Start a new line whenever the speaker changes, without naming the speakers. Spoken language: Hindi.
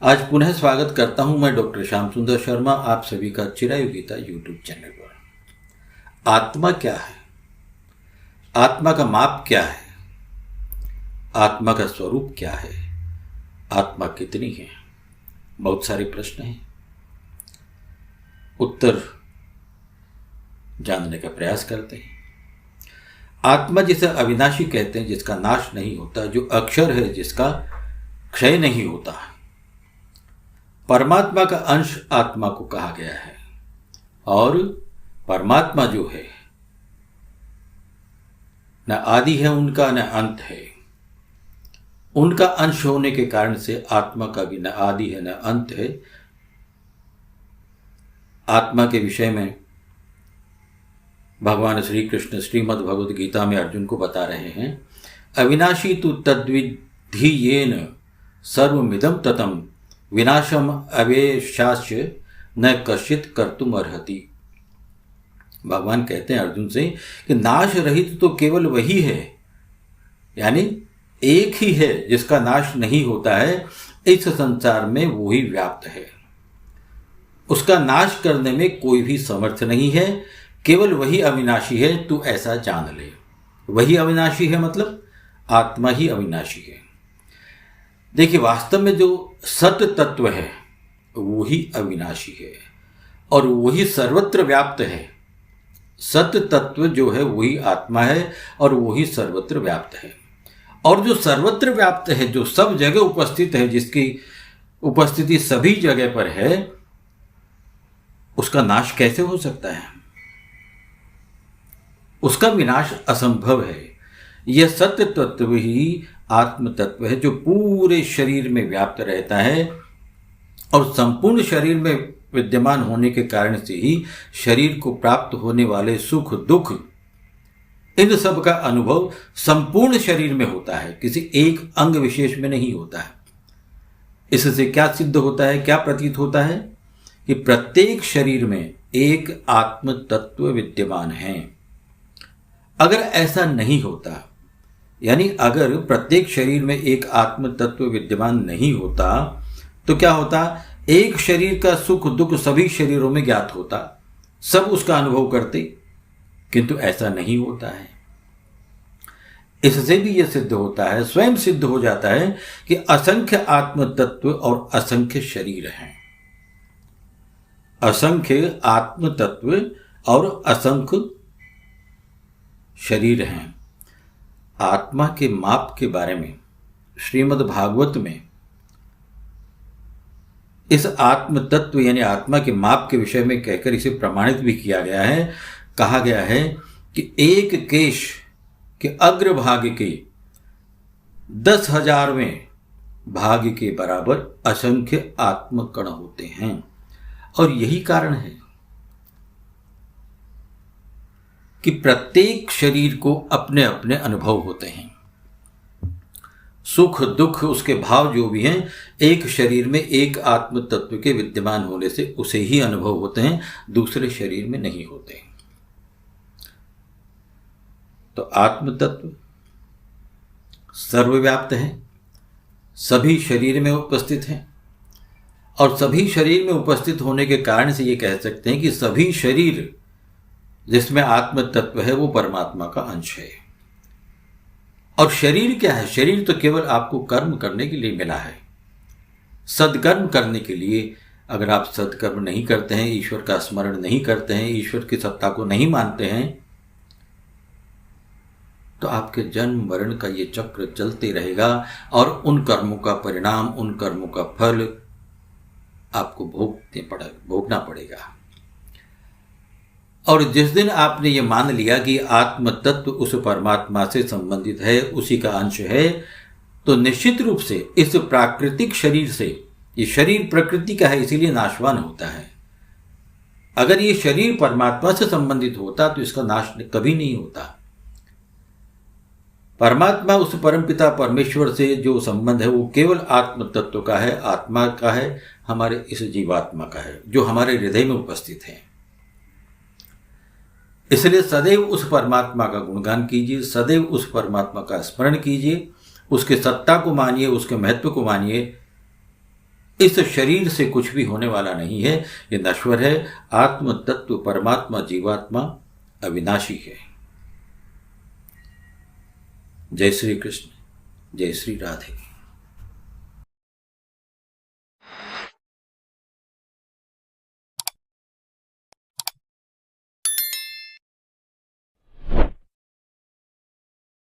आज पुनः स्वागत करता हूं मैं डॉक्टर श्याम सुंदर शर्मा आप सभी का चिरायु गीता यूट्यूब चैनल पर। आत्मा क्या है? आत्मा का माप क्या है? आत्मा का स्वरूप क्या है? आत्मा कितनी है? बहुत सारे प्रश्न हैं, उत्तर जानने का प्रयास करते हैं। आत्मा जिसे अविनाशी कहते हैं, जिसका नाश नहीं होता, जो अक्षर है, जिसका क्षय नहीं होता, परमात्मा का अंश आत्मा को कहा गया है। और परमात्मा जो है न आदि है उनका, न अंत है। उनका अंश होने के कारण से आत्मा का भी न आदि है न अंत है। आत्मा के विषय में भगवान श्री कृष्ण श्रीमद् भगवद गीता में अर्जुन को बता रहे हैं, अविनाशी तु तद्विद्धि येन सर्वमिदं ततम् विनाशम अवेशाच न कश्चित कर्तुम अर्हति। भगवान कहते हैं अर्जुन से कि नाश रहित तो केवल वही है, यानी एक ही है जिसका नाश नहीं होता है। इस संसार में वो ही व्याप्त है, उसका नाश करने में कोई भी समर्थ नहीं है। केवल वही अविनाशी है, तू ऐसा जान ले। वही अविनाशी है मतलब आत्मा ही अविनाशी है। देखिए, वास्तव में जो सत्य तत्व है वो ही अविनाशी है और वही सर्वत्र व्याप्त है। सत्य तत्व जो है वही आत्मा है और वही सर्वत्र व्याप्त है। और जो सर्वत्र व्याप्त है, जो सब जगह उपस्थित है, जिसकी उपस्थिति सभी जगह पर है, उसका नाश कैसे हो सकता है? उसका विनाश असंभव है। यह सत्य तत्व ही आत्म तत्व है जो पूरे शरीर में व्याप्त रहता है और संपूर्ण शरीर में विद्यमान होने के कारण से ही शरीर को प्राप्त होने वाले सुख दुख, इन सब का अनुभव संपूर्ण शरीर में होता है, किसी एक अंग विशेष में नहीं होता है। इससे क्या सिद्ध होता है, क्या प्रतीत होता है कि प्रत्येक शरीर में एक आत्म तत्व विद्यमान है। अगर ऐसा नहीं होता, यानी अगर प्रत्येक शरीर में एक आत्म तत्व विद्यमान नहीं होता, तो क्या होता? एक शरीर का सुख दुख सभी शरीरों में ज्ञात होता, सब उसका अनुभव करते, किंतु ऐसा नहीं होता है। इससे भी यह सिद्ध होता है, स्वयं सिद्ध हो जाता है कि असंख्य आत्म तत्व और असंख्य शरीर हैं। असंख्य आत्म तत्व और असंख्य शरीर हैं। आत्मा के माप के बारे में श्रीमद् भागवत में इस आत्म तत्व यानी आत्मा के माप के विषय में कहकर इसे प्रमाणित भी किया गया है। कहा गया है कि एक केश के अग्रभाग के 10,000वें भाग के बराबर असंख्य आत्मकण होते हैं। और यही कारण है कि प्रत्येक शरीर को अपने अपने अनुभव होते हैं। सुख दुख उसके भाव जो भी हैं, एक शरीर में एक आत्म तत्व के विद्यमान होने से उसे ही अनुभव होते हैं, दूसरे शरीर में नहीं होते। तो आत्म तत्व सर्वव्याप्त है, सभी शरीर में उपस्थित है और सभी शरीर में उपस्थित होने के कारण से ये कह सकते हैं कि सभी शरीर जिसमें आत्म तत्व है वो परमात्मा का अंश है। और शरीर क्या है? शरीर तो केवल आपको कर्म करने के लिए मिला है, सदकर्म करने के लिए। अगर आप सदकर्म नहीं करते हैं, ईश्वर का स्मरण नहीं करते हैं, ईश्वर की सत्ता को नहीं मानते हैं, तो आपके जन्म मरण का ये चक्र चलते रहेगा और उन कर्मों का परिणाम, उन कर्मों का फल आपको भोगना पड़ेगा। और जिस दिन आपने ये मान लिया कि आत्म तत्व उस परमात्मा से संबंधित है, उसी का अंश है, तो निश्चित रूप से इस प्राकृतिक शरीर से, ये शरीर प्रकृति का है इसीलिए नाशवान होता है। अगर ये शरीर परमात्मा से संबंधित होता तो इसका नाश कभी नहीं होता। परमात्मा उस परमपिता परमेश्वर से जो संबंध है वो केवल आत्म तत्व का है, आत्मा का है, हमारे इस जीवात्मा का है जो हमारे हृदय में उपस्थित है। इसलिए सदैव उस परमात्मा का गुणगान कीजिए, सदैव उस परमात्मा का स्मरण कीजिए, उसके सत्ता को मानिए, उसके महत्व को मानिए, इस शरीर से कुछ भी होने वाला नहीं है, ये नश्वर है। आत्म तत्व परमात्मा जीवात्मा अविनाशी है। जय श्री कृष्ण, जय श्री राधे।